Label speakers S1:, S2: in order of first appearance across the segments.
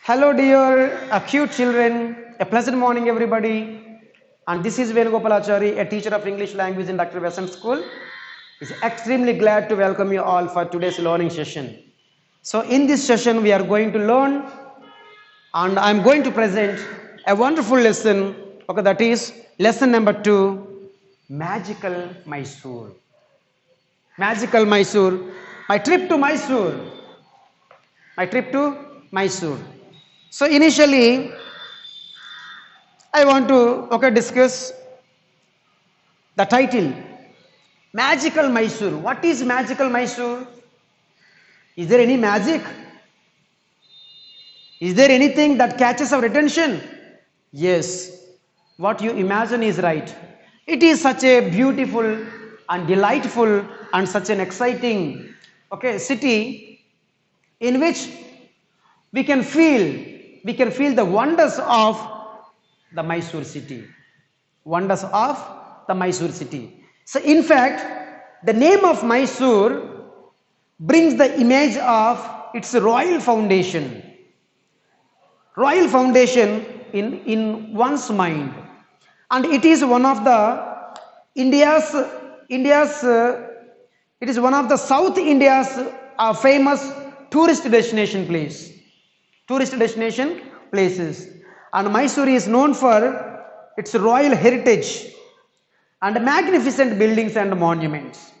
S1: Hello, dear acute children. A pleasant morning, everybody. And this is Venugopalachari, a teacher of English language in Dr. Besant School. Is extremely glad to welcome you all for today's learning session. So, in this session, we are going to learn, and I am going to present a wonderful lesson. Okay, that is lesson number 2, Magical Mysore. Magical Mysore. My trip to Mysore. My trip to Mysore. So initially, I want to discuss the title, Magical Mysore. What is Magical Mysore? Is there any magic? Is there anything that catches our attention? Yes, what you imagine is right. It is such a beautiful and delightful and such an exciting city in which we can feel the wonders of the Mysore city. Wonders of the Mysore city. So in fact, the name of Mysore brings the image of its royal foundation. Royal foundation in one's mind. And it is one of the it is one of the South India's famous tourist destination places. And Mysore is known for its royal heritage and magnificent buildings and monuments,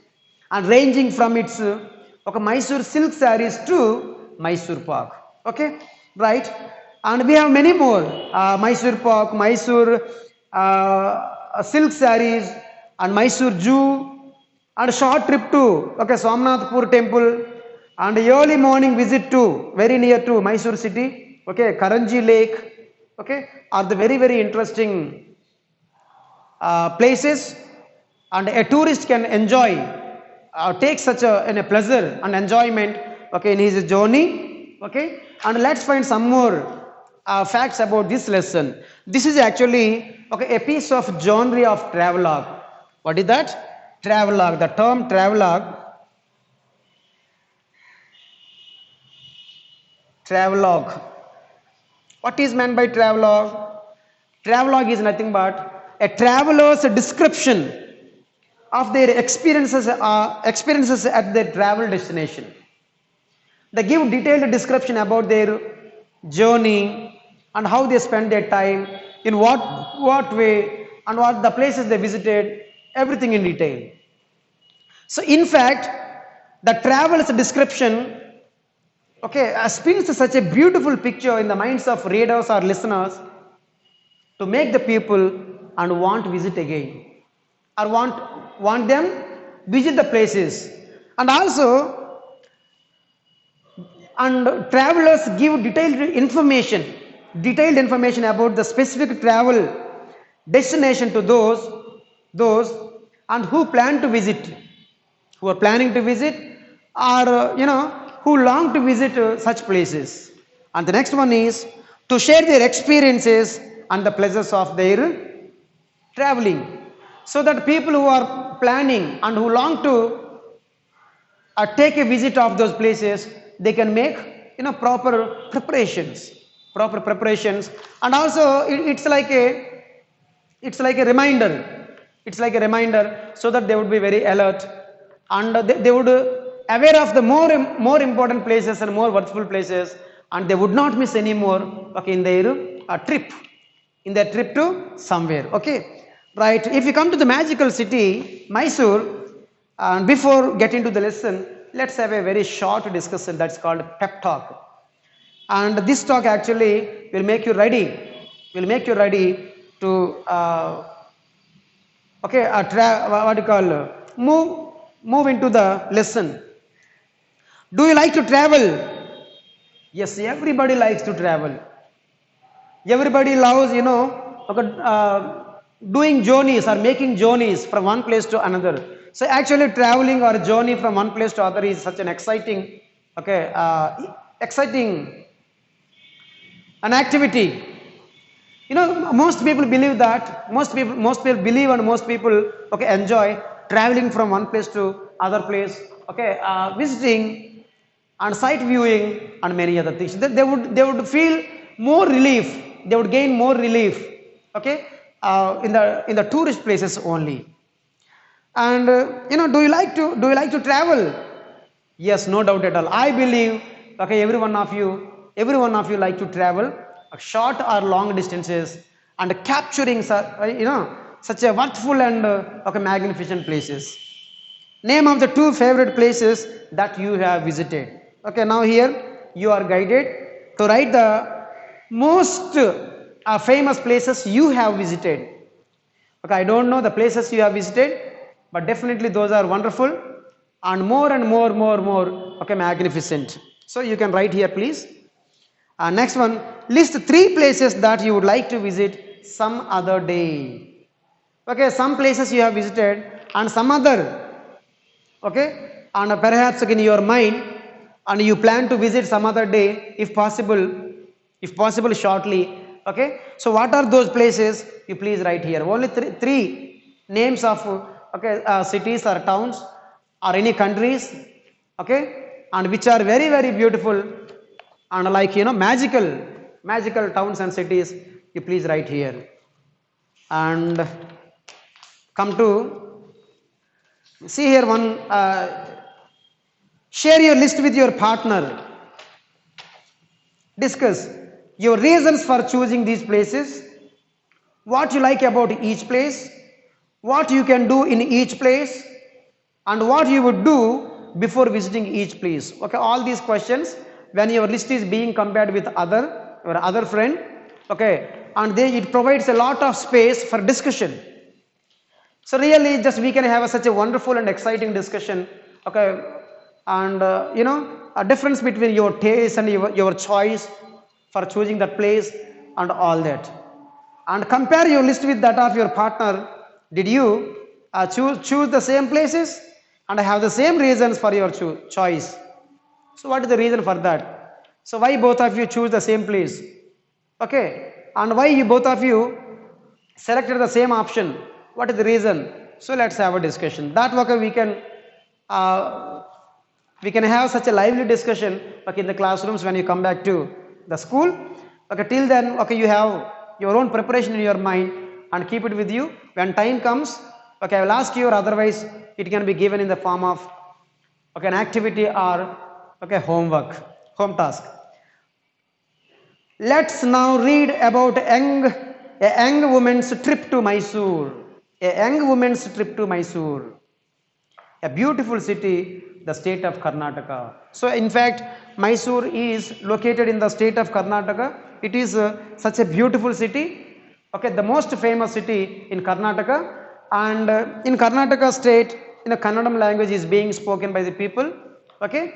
S1: and ranging from its Mysore silk sarees to Mysore Park. Okay, right? And we have many more: Mysore Park, Mysore silk sarees, and Mysore Zoo, and a short trip to Somnathpur temple, and early morning visit to very near to Mysore city, Karanji Lake, are the very interesting places, and a tourist can enjoy, take such a pleasure and enjoyment, in his journey, And let's find some more facts about this lesson. This is actually a piece of genre of travelogue. What is that? Travelogue. The term travelogue. Travelogue. What is meant by travelogue? Travelogue is nothing but a traveler's description of their experiences at their travel destination. They give detailed description about their journey and how they spend their time, in what way, and what the places they visited, everything in detail. So in fact, the traveler's description spins such a beautiful picture in the minds of readers or listeners to make the people and want to visit again, or want them visit the places. And also, travelers give detailed information about the specific travel destination to those and who plan to visit, who are planning to visit, or who long to visit such places. And the next one is to share their experiences and the pleasures of their traveling, so that people who are planning and who long to take a visit of those places, they can make proper preparations. And also it's like a reminder, so that they would be very alert, and they would aware of the more important places and more worthful places, and they would not miss any more in their trip to somewhere. Right. If you come to the magical city Mysore, and before getting to the lesson, let's have a very short discussion that's called pep talk. And this talk actually will make you ready to move into the lesson. Do you like to travel? Yes, everybody likes to travel. Everybody loves doing journeys or making journeys from one place to another. So actually traveling or journey from one place to other is such an exciting an activity. Most people believe that, most people believe, and most people enjoy traveling from one place to other place, visiting and sight viewing and many other things. They would feel more relief. They would gain more relief. Okay, in the tourist places only. And do you like to travel? Yes, no doubt at all. I believe, okay, every one of you like to travel short or long distances and capturing such a wonderful and okay, magnificent places. Name of the two favorite places that you have visited. Okay, now here you are guided to write the most famous places you have visited. Okay, I don't know the places you have visited, but definitely those are wonderful and more, okay, magnificent. So you can write here, please. Next one, list 3 places that you would like to visit some other day. Okay, some places you have visited and some other, okay, and perhaps in your mind, and you plan to visit some other day, if possible shortly. Okay, so what are those places? You please write here. Only three names of okay, cities or towns or any countries, okay, and which are very beautiful and like magical towns and cities. You please write here. And come to see here one. Share your list with your partner. Discuss your reasons for choosing these places, what you like about each place, what you can do in each place, and what you would do before visiting each place. Okay, all these questions when your list is being compared with your other friend, okay, and it provides a lot of space for discussion. So really, just we can have such a wonderful and exciting discussion, okay, and a difference between your taste and your choice for choosing that place and all that, and compare your list with that of your partner. Did you choose the same places and have the same reasons for your choice? So what is the reason for that? So why both of you choose the same place? Okay, and why you both of you selected the same option? What is the reason? So let's have a discussion. That okay, we can have such a lively discussion, okay, in the classrooms when you come back to the school. Okay, till then, okay, you have your own preparation in your mind and keep it with you. When time comes, okay, I will ask you, or otherwise it can be given in the form of okay, an activity or okay, home task. Let's now read about a young woman's trip to Mysore. A young woman's trip to Mysore, a beautiful city, the state of Karnataka. So in fact, Mysore is located in the state of Karnataka. It is such a beautiful city, okay, the most famous city in Karnataka, and in Karnataka state, in the Kannadam language is being spoken by the people, okay,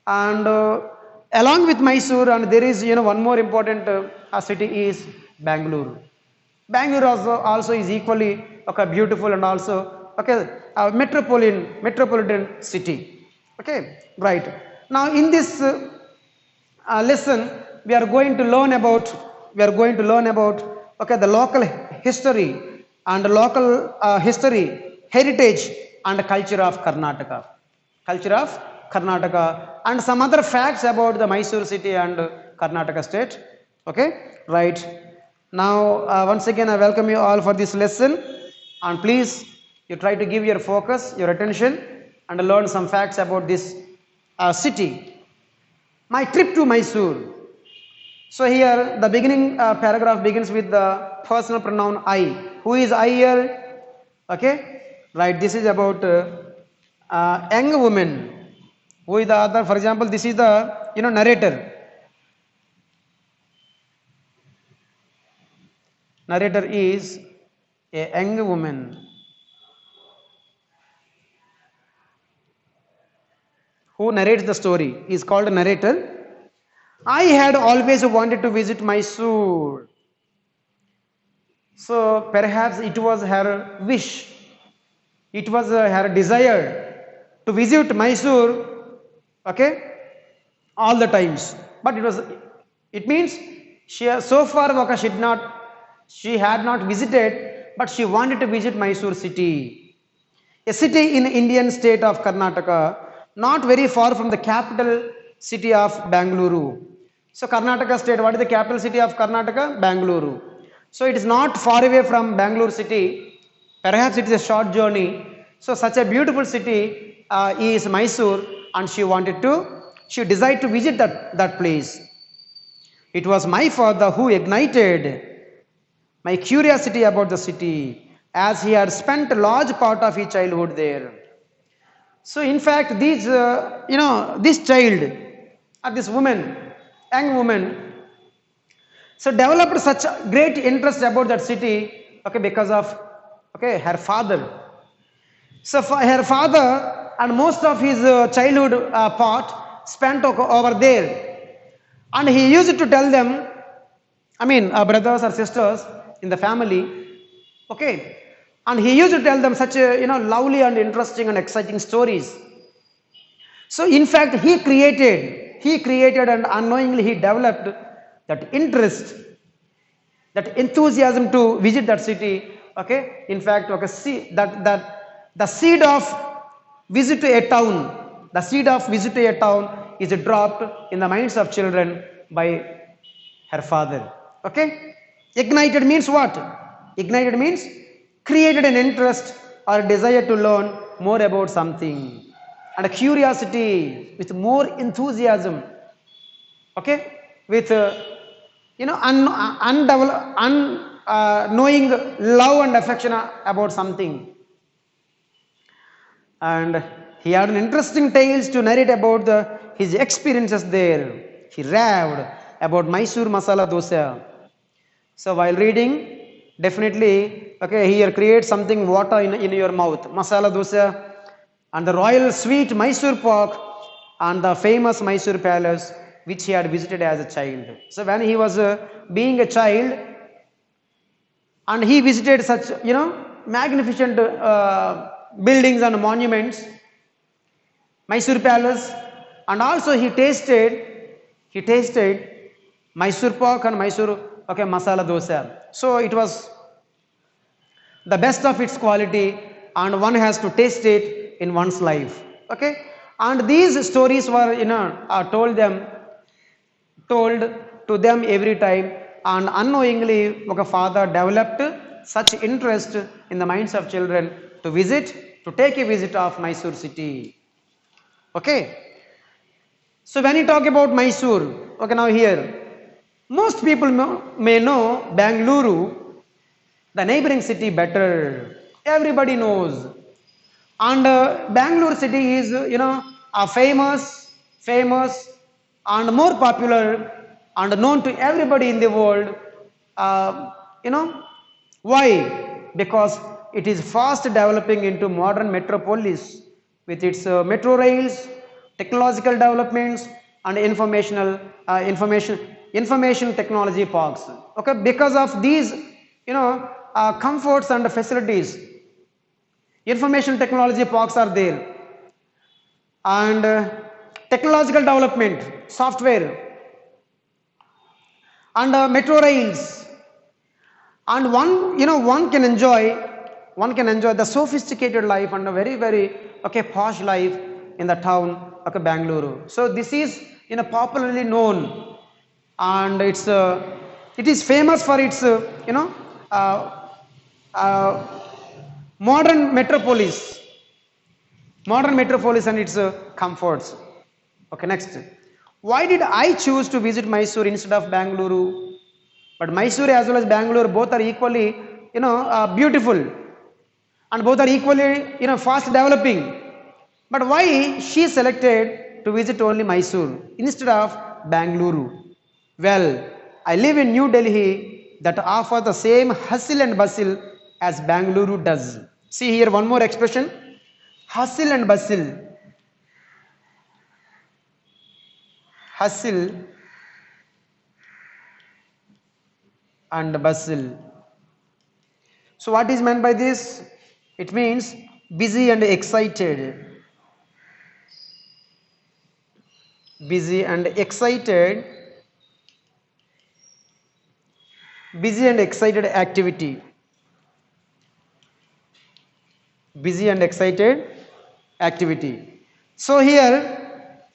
S1: and along with Mysore, and there is one more important city is Bangalore. Bangalore also is equally okay, beautiful and also okay, metropolitan city. Okay, right. Now in this lesson, we are going to learn about okay, the local history and local heritage and culture of Karnataka, and some other facts about the Mysore city and Karnataka state. Okay, right. Now once again I welcome you all for this lesson, and please you try to give your focus, your attention, and learn some facts about this city. My trip to Mysore. So here the beginning paragraph begins with the personal pronoun I. Who is I here? Okay, right. This is about young woman. Who is the other? For example, this is the narrator. Narrator is a young woman who narrates the story, is called a narrator. I had always wanted to visit Mysore. So perhaps it was her wish, it was her desire to visit Mysore, okay, all the times. But it means so far she had not visited, but she wanted to visit Mysore city, a city in Indian state of Karnataka, not very far from the capital city of Bangalore. So Karnataka state, what is the capital city of Karnataka? Bangalore. So it is not far away from Bangalore city. Perhaps it is a short journey. So such a beautiful city is Mysore, and she decided to visit that place. It was my father who ignited my curiosity about the city, as he had spent a large part of his childhood there. So in fact, this child or this woman, young woman, so developed such great interest about that city, okay, because of her father. So her father and most of his childhood part spent over there, and he used to tell them, brothers or sisters in the family, okay, and he used to tell them such lovely and interesting and exciting stories. So in fact, he created and unknowingly he developed that interest, that enthusiasm to visit that city. Okay, in fact, okay, see that the seed of visit to a town, the seed of visit to a town is dropped in the minds of children by her father. Okay, ignited means what? Ignited means created an interest or desire to learn more about something, and a curiosity with more enthusiasm, okay, with knowing love and affection about something. And he had an interesting tales to narrate about his experiences there. He raved about Mysore masala dosa. So while reading, definitely, okay, here create something water in your mouth. Masala dosa and the royal sweet Mysore pork and the famous Mysore palace which he had visited as a child. So when he was being a child, and he visited such magnificent buildings and monuments, Mysore palace, and also he tasted Mysore pork and Mysore masala dosa. So it was the best of its quality, and one has to taste it in one's life. Okay, and these stories were told to them every time, and unknowingly a father developed such interest in the minds of children to take a visit of Mysore city. Okay, so when you talk about Mysore, okay, now here most people may know Bangalore, the neighboring city, better. Everybody knows, and Bangalore city is a famous and more popular and known to everybody in the world. You know why? Because it is fast developing into modern metropolis with its metro rails, technological developments, and information technology parks. Okay, because of these comforts and facilities, information technology parks are there, and technological development, software, and metro rails, and one can enjoy the sophisticated life and a very posh life in the town of Bangalore. So this is popularly known, and it is famous for its uh, uh, modern metropolis and its comforts. Okay, next. Why did I choose to visit Mysore instead of Bangalore? But Mysore as well as Bangalore both are equally beautiful, and both are equally fast developing. But why she selected to visit only Mysore instead of Bangalore? Well, I live in New Delhi that offers the same hustle and bustle as Bangalore does. See here one more expression, hustle and bustle. Hustle and bustle. So what is meant by this? It means busy and excited. Busy and excited. Busy and excited activity. Busy and excited activity. So here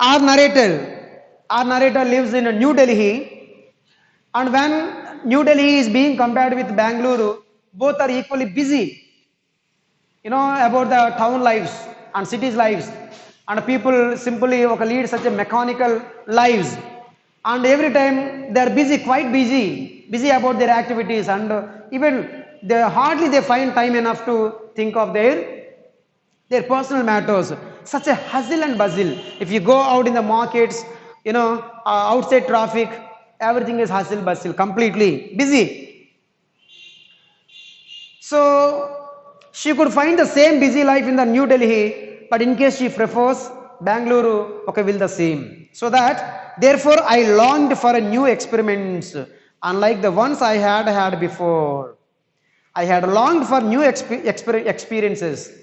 S1: Our narrator lives in New Delhi, and when New Delhi is being compared with Bangalore, both are equally busy. You know about the town lives and cities lives, and people simply lead such a mechanical lives, and every time they are busy, quite busy about their activities, and even they find time enough to think of their personal matters. Such a hustle and bustle. If you go out in the markets, outside traffic, everything is hustle bustle, completely busy. So she could find the same busy life in the New Delhi, but in case she prefers Bangalore, okay, will the same. So that therefore I longed for a new experiments, unlike the ones I had before. I had longed for new experiences.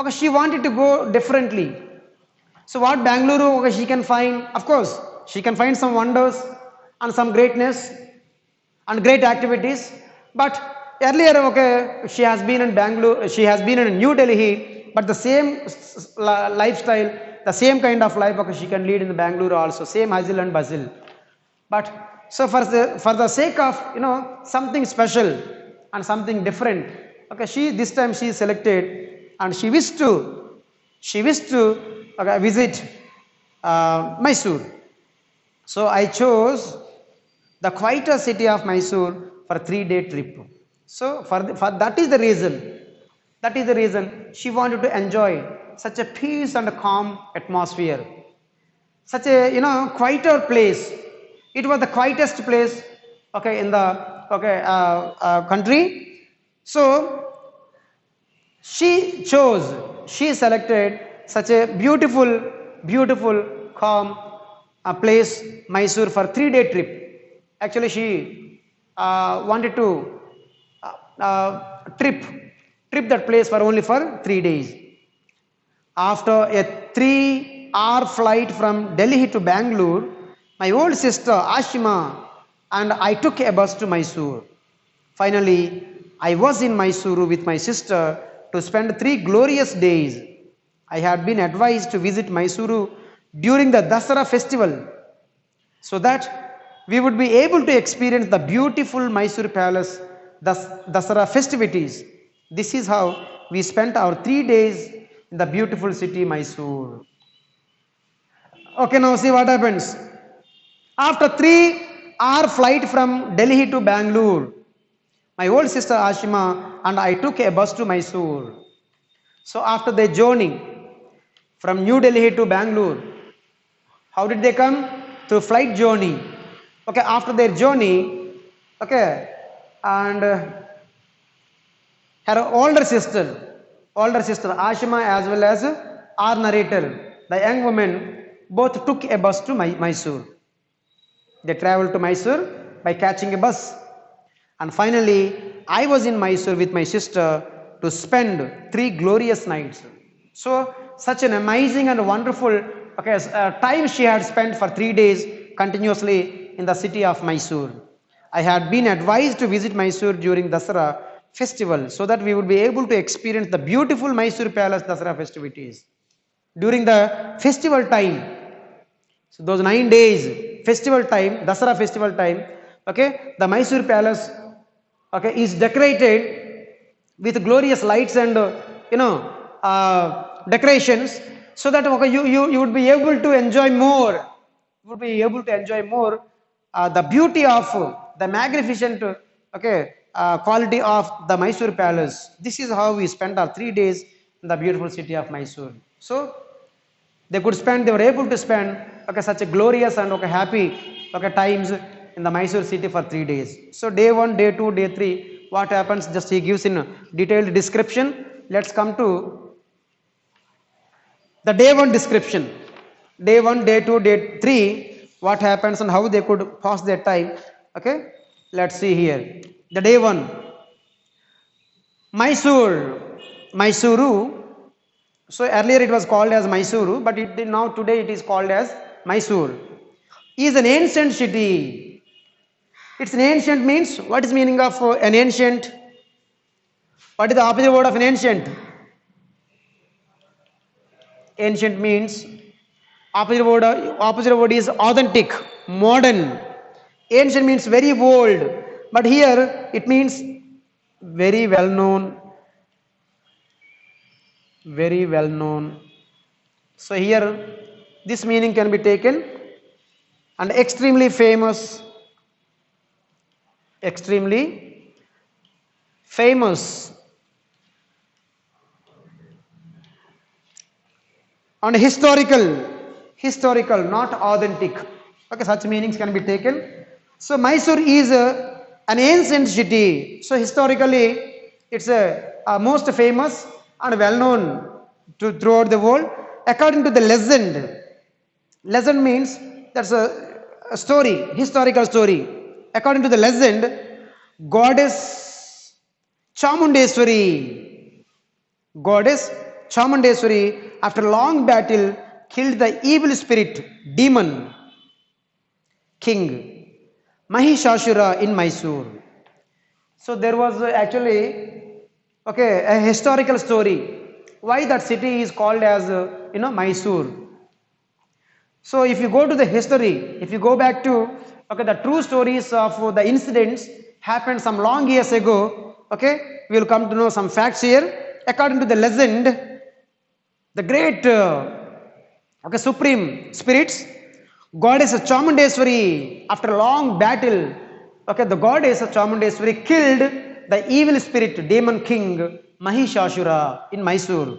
S1: Okay, she wanted to go differently. So what Bangalore, okay, she can find, of course, she can find some wonders and some greatness and great activities. But earlier, okay, she has been in Bangalore, she has been in New Delhi, but the same lifestyle, the same kind of life, okay, she can lead in the Bangalore also, same hustle and bustle. But so for the sake of something special and something different, okay, this time she selected, and she wished to okay, visit Mysore. So I chose the quieter city of Mysore for a 3-day trip. So for that is the reason. That is the reason she wanted to enjoy such a peace and a calm atmosphere, such a quieter place. It was the quietest place, okay, in the country. So she selected such a beautiful, calm place, Mysore, for 3-day trip. Actually, she wanted to trip that place for only for 3 days. After a 3-hour flight from Delhi to Bangalore, my old sister Ashima and I took a bus to Mysore. Finally, I was in Mysuru with my sister to spend 3 glorious days. I had been advised to visit Mysuru during the Dasara festival, so that we would be able to experience the beautiful Mysore Palace Dasara festivities. This is how we spent our 3 days in the beautiful city Mysore. Okay, now see what happens. After 3-hour flight from Delhi to Bangalore, my old sister Ashima and I took a bus to Mysore. So after the journey from New Delhi to Bangalore, how did they come? Through flight journey. Okay, after their journey, okay, and her older sister Ashima, as well as our narrator, the young woman, both took a bus to Mysore. They traveled to Mysore by catching a bus. And finally, I was in Mysore with my sister to spend 3 glorious nights. So, such an amazing and wonderful time she had spent for 3 days continuously in the city of Mysore. I had been advised to visit Mysore during Dasara festival, so that we would be able to experience the beautiful Mysore Palace Dasara festivities. During the festival time, so those 9 days festival time, Dasara festival time, okay, the Mysore Palace, okay, is decorated with glorious lights and decorations, so that okay, you would be able to enjoy more. You would be able to enjoy more the beauty of the magnificent quality of the Mysore Palace. This is how we spent our 3 days in the beautiful city of Mysore. So they were able to spend such a glorious and happy times in the Mysore city for 3 days. So day 1, day 2, day 3, what happens? Just he gives in detailed description. Let's come to the day 1 description. Day 1, day 2, day 3, what happens and how they could pass their time. Okay, let's see here. The day 1, Mysuru. So earlier it was called as Mysuru, but today it is called as Mysore. Is an ancient city. It's an ancient means, what is meaning of an ancient? What is the opposite word of an ancient? Ancient means Opposite word is authentic, modern. Ancient means very old, but here it means very well known, very well known. So here this meaning can be taken, and extremely famous, extremely famous, and historical, historical, not authentic. Okay, such meanings can be taken. So Mysore is an ancient city. So historically it's a most famous and well known throughout the world. According to the legend, legend means that's a story, historical story. According to the legend, goddess Chamundeswari, goddess Chamundeswari, after a long battle, killed the evil spirit, demon, king Mahishasura in Mysore. So there was actually, okay, a historical story why that city is called as Mysore. So if you go to the history, if you go back to, okay, the true stories of the incidents happened some long years ago, okay, we will come to know some facts here. According to the legend, the great okay, supreme spirits, goddess Chamundeswari, after a long battle, okay, the goddess Chamundeswari killed the evil spirit, demon king Mahishasura in Mysore.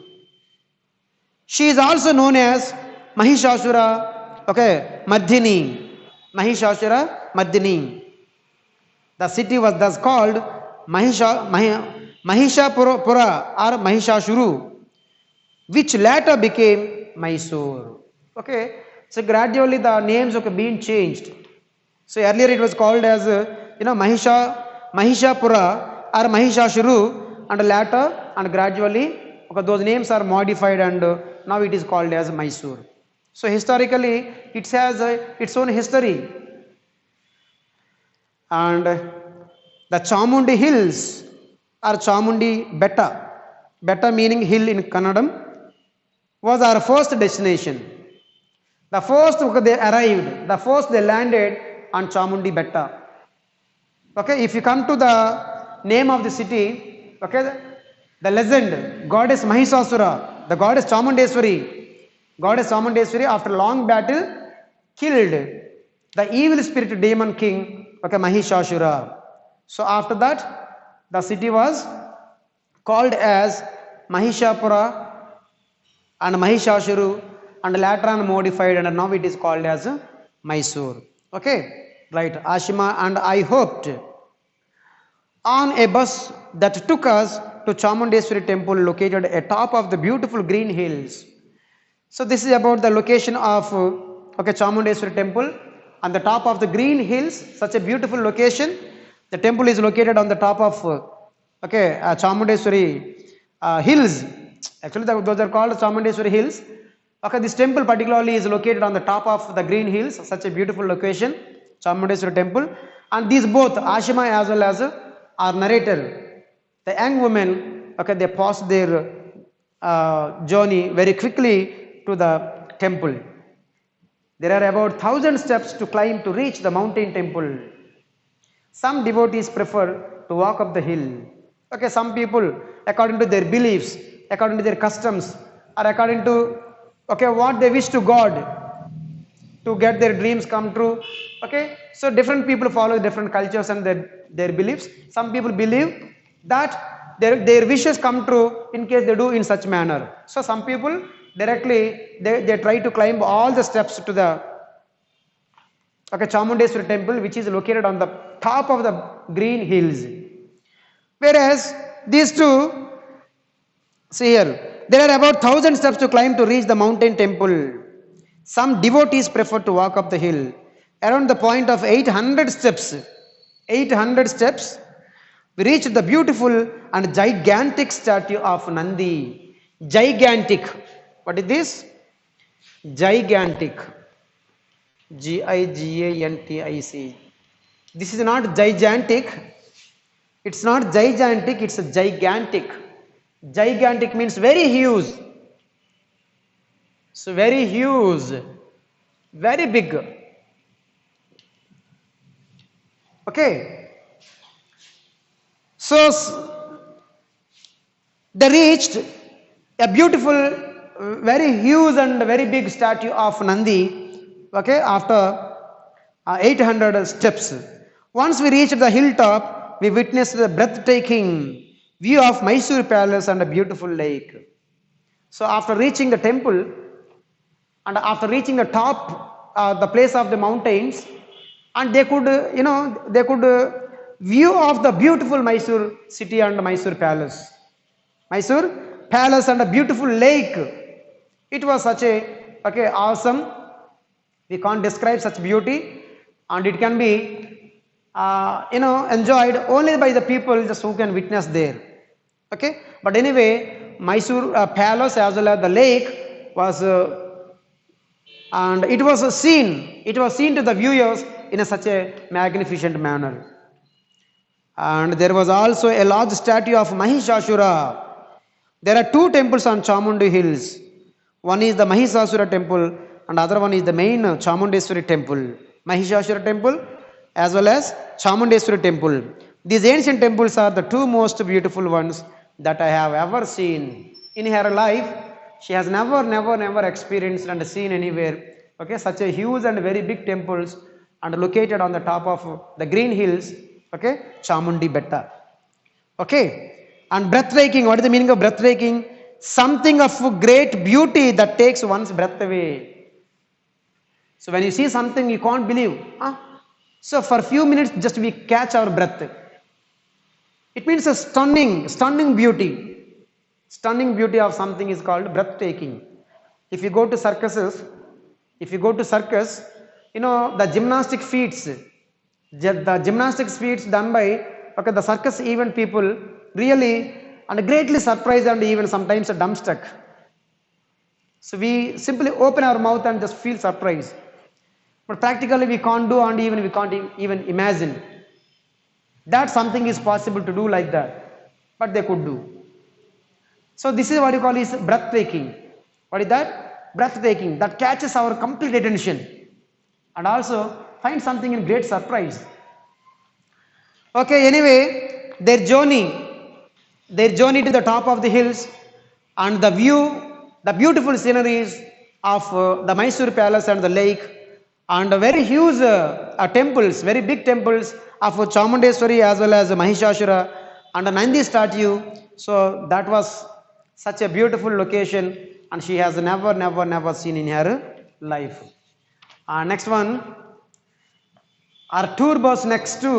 S1: She is also known as Mahishasura, okay, Mardhini, Mahishasura Mardhini. The city was thus called Mahishapura or Mahishashuru, which later became Mysore. Okay, so gradually the names have been changed. So earlier it was called as Mahishapura or Mahishashuru, and later and gradually, okay, those names are modified, and now it is called as Mysore. So historically it has its own history. And the Chamundi hills or Chamundi Betta, Betta meaning hill in Kannadam, was our first destination. The first they arrived, the first they landed on Chamundi Betta. Okay, if you come to the name of the city, okay, the legend, goddess Mahishasura, the goddess Chamundeswari, after a long battle killed the evil spirit demon king, okay, Mahishasura. So after that the city was called as Mahishapura and Mahishashuru, and later on modified, and now it is called as Mysore. Okay, right, Ashima and I hoped on a bus that took us to Chamundeswari temple located atop of the beautiful green hills. So this is about the location of okay, Chamundeswari temple on the top of the green hills, such a beautiful location. The temple is located on the top of okay, Chamundeswari hills. Actually those are called Chamundeswari hills. Okay, this temple particularly is located on the top of the green hills, such a beautiful location, Chamundeswari temple. And these both, Ashima as well as our narrator, the young women, okay, they passed their journey very quickly to the temple. There are about 1,000 steps to climb to reach the mountain temple. Some devotees prefer to walk up the hill. Okay, some people, according to their beliefs, according to their customs, or according to, okay, what they wish to God, to get their dreams come true. Okay, so different people follow different cultures and their beliefs. Some people believe that their wishes come true in case they do in such manner. So some people directly they try to climb all the steps to the, okay, Chamundeswari temple, which is located on the top of the green hills. Whereas these two, see here, there are about 1,000 steps to climb to reach the mountain temple. Some devotees prefer to walk up the hill. Around the point of 800 steps, we reached the beautiful and gigantic statue of Nandi. Gigantic. What is this? Gigantic. Gigantic. This is not gigantic. It's not gigantic, it's a gigantic. Gigantic means very huge. So very huge. very big. Okay, so they reached a beautiful, very huge and very big statue of Nandi. Okay, after 800 steps. Once we reached the hilltop, we witnessed the breathtaking view of Mysore Palace and a beautiful lake. So after reaching the temple and after reaching the top, the place of the mountains, and they could, they could view of the beautiful Mysore city and Mysore Palace. Mysore Palace and a beautiful lake. It was such a awesome. We can't describe such beauty, and it can be enjoyed only by the people just who can witness there. Okay, but anyway, Mysore Palace as well as the lake was, and it was seen. It was seen to the viewers in such a magnificent manner. And there was also a large statue of Mahishasura. There are two temples on Chamundi hills. One is the Mahishasura temple and other one is the main Chamundeswari temple. Mahishasura temple as well as Chamundeswari temple. These ancient temples are the two most beautiful ones that I have ever seen. In her life, she has never experienced and seen anywhere. Okay, such a huge and very big temples and located on the top of the green hills. Okay, Chamundi Betta. Okay. And breathtaking, what is the meaning of breathtaking? Something of great beauty that takes one's breath away. So when you see something you can't believe, so for a few minutes just we catch our breath. It means a stunning beauty. Stunning beauty of something is called breathtaking. If you go to circuses, the gymnastic feats done by the circus event people really and greatly surprised and even sometimes dumbstruck. So we simply open our mouth and just feel surprised. But practically we can't do and even we can't even imagine that something is possible to do like that. But they could do. So this is what you call is breathtaking. What is that? Breathtaking. That catches our complete attention and also find something in great surprise. Okay, anyway, their journey to the top of the hills and the view, the beautiful sceneries of the Mysore Palace and the lake and very huge temples, very big temples of Chamundeswari as well as Mahishasura and a Nandi statue. So that was such a beautiful location and she has never seen in her life. Next one, our tour bus next to